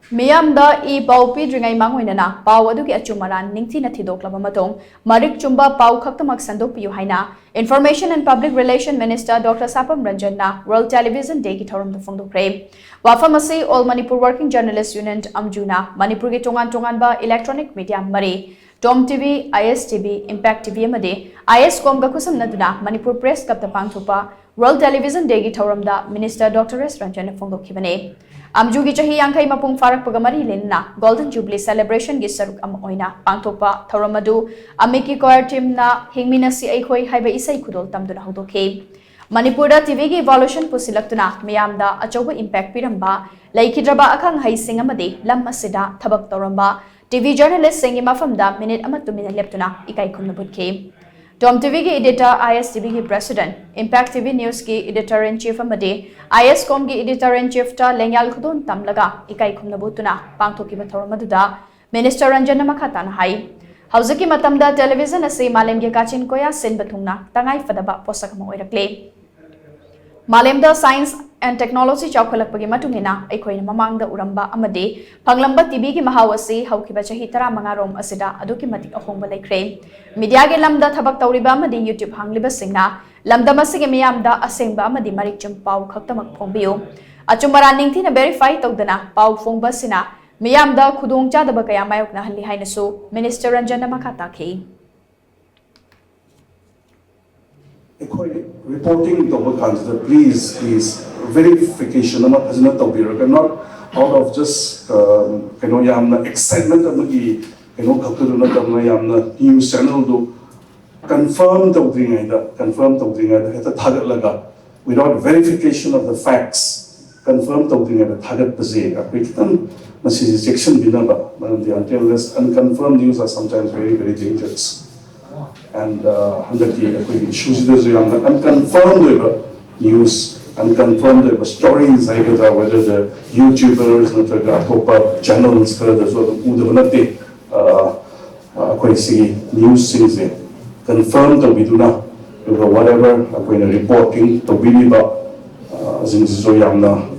Meeyamda e-pao pidringei mangoinana pao adugi achum aran ningthina thidoklaba matung marik chumba pao khaktamak shandokpiyu haina Information and Public Relation Minister Dr. Sapam Ranjan na World Television Day ki thouramda phongdokkhre. Wafamasi All Manipur Working Journalists Union amjuna Manipur ki tongan ba electronic media mari TOMTV, ISTV, Impact TV amade ISCOM ga kusamnaduna Manipur Press Club ta pangthopa World Television Day ki thouramda Minister Dr. Ranjan phongdokkhibane. Amjugi chahi yankai mapung farak pagamari lenna Golden Jubilee Celebration gi saruk am oina pangthopa thouramadu amiki choir team na hingminasi aikhoi haiba isai khudol tamduna hodokhe Manipura TV gi evolution pusilaktuna Meeyamda achoba impact piramba laikhidraba akhang haising amade lam asida thabak toramba TV journalist singi mafamda minute amatu minute leptuna ikai khumna butke TOMTV ki editor ISTV ki president Impact TV News ki editor in chief amade ISCOM ki editor in chief ta lengyal khudon tamlaga ikai khumna butuna pangthoki bathoramaduda Minister Ranjan makhatana hai hauzaki matamda television ase malem ge kachin koya sin bathungna tangai fadaba posak ma oirakle Malemda Science and Technology chawkhalakpagi matungina aikhoina mamangda uramba amade phanglamba TV ki mahawasi haukiba chahi 15 rom asida aduki matik ahongba laikre media ge lamda thabak tawriba amade YouTube hangliba singna lamda masige Meeyamda asengba amade marik chum pau khaktamak phongbiyu achumara ningthina verify tawdana pau phongba sina Meeyamda khudong chadaba kaya mayokna halli hainasu Minister Ranjan makhata khi reporting to consider please verification not out of just excitement news channel do confirm without verification of the facts confirm until unconfirmed news are sometimes very dangerous. And issues unconfirmed news, unconfirmed stories, whether the YouTubers, channels, news confirmed whatever reporting to be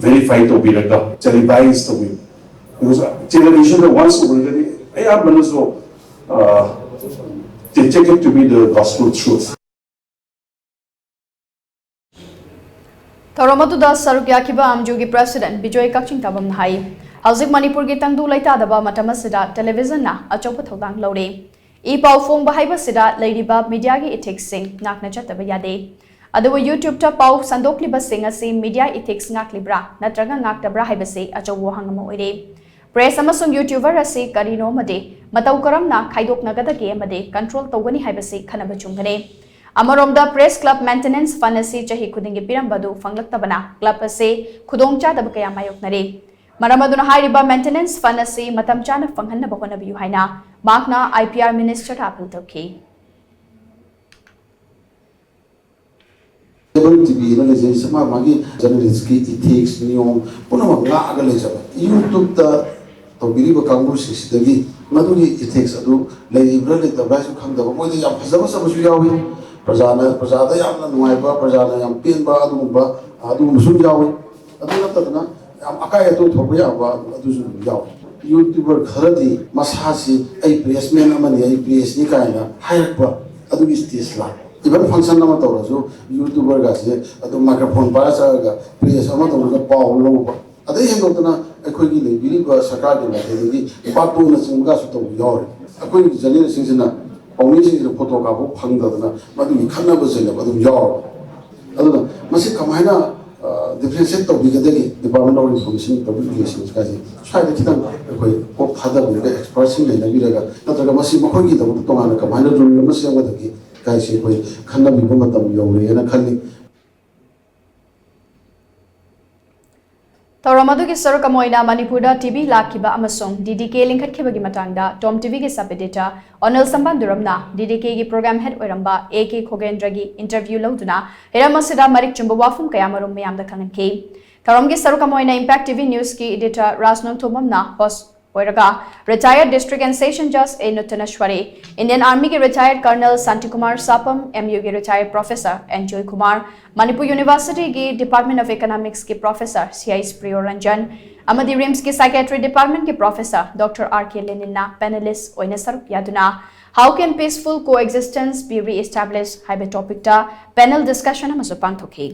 verified to be televised to be because television once already they take it to be the gospel truth. Thouramadu sarukya kiba amjugi president Bijoy Kakching tabam hai Hauzik Manipur gi tangdu laita daba matamasida television na achopa thodang lore e-pao phongba haiba sida leiriba media gi ethics sing nakna chataba yade adu YouTube ta pau shandokliba sing ase media ethics ngaklibra natraga ngaktabra haiba se achowo hangama oire Press amasung YouTuber ase karino made matau karamna khaidokna gadage amade control tawgani haibase khanaba chungane amaromda Press Club Maintenance Fund ase chahi khudingi pirambadu fanglaktabana club ase khudongcha dabakaya mayoknare maramaduna hairiba maintenance fund ase matam chana fanghanna bakona biyu haina makna IPR minister appeal tawki TV na leje sama magi journalist ki ethics niyom punama nga aga leje YouTube ta to believe kangur sidagi madugi ethics adu leibra le tabra su khangda mo de yam phasaba sabu yawi prajada yamna nuaiba prajada yam pinba adu musu yawi adu natana am akaya to thoba yawa adu su yawi YouTuber kharadi masasi ai placement amani ai place ni kaina hayakba adu stage la even function nama to so YouTuber ga se adu microphone para sa ga place ama to ga paw lo ade hendo tana akhoi gi le bili ba sarkar de la de ba to na singa su to yaw akhoi gi jani sing sina pawni sing ro photo ka bo phang da na madu gi khanna ba se na madu yaw adu masi kamaina differentiate to bi ga de department of information public relations ka ji sai de kitang akhoi ko phada bu ga expert sing le na bi ga na to ga masi makhoi gi da to ma na kamaina ro ma se ga da gi kai se koi khanna bi ba matam yaw re na khali Thouramadu ki sarukamoina Manipura TV lakiba amasung DDK linkhatkibagi matangda TOMTV ki sub-editor Onel Sambanduramna DDK ki program head oiramba AK Khogendragi interview lauduna heramasida marik chumba wafum kayamarum Meeyamda khanganke Thouram ki sarukamoina Impact TV News ki editor Rasnong Thomamna host oiraga retired district and session judge A Nutanashwari Indian Army ki retired Colonel Santi Kumar Sapam MU ki retired professor Enjoy Kumar Manipur University ki Department of Economics ki professor CI Ranjan amadi RIMS ki psychiatry department ki professor Dr. R.K. Lenin na panelist oina saruk yaduna how can peaceful coexistence be re-established haiba topic ta panel discussion amasu pangthoki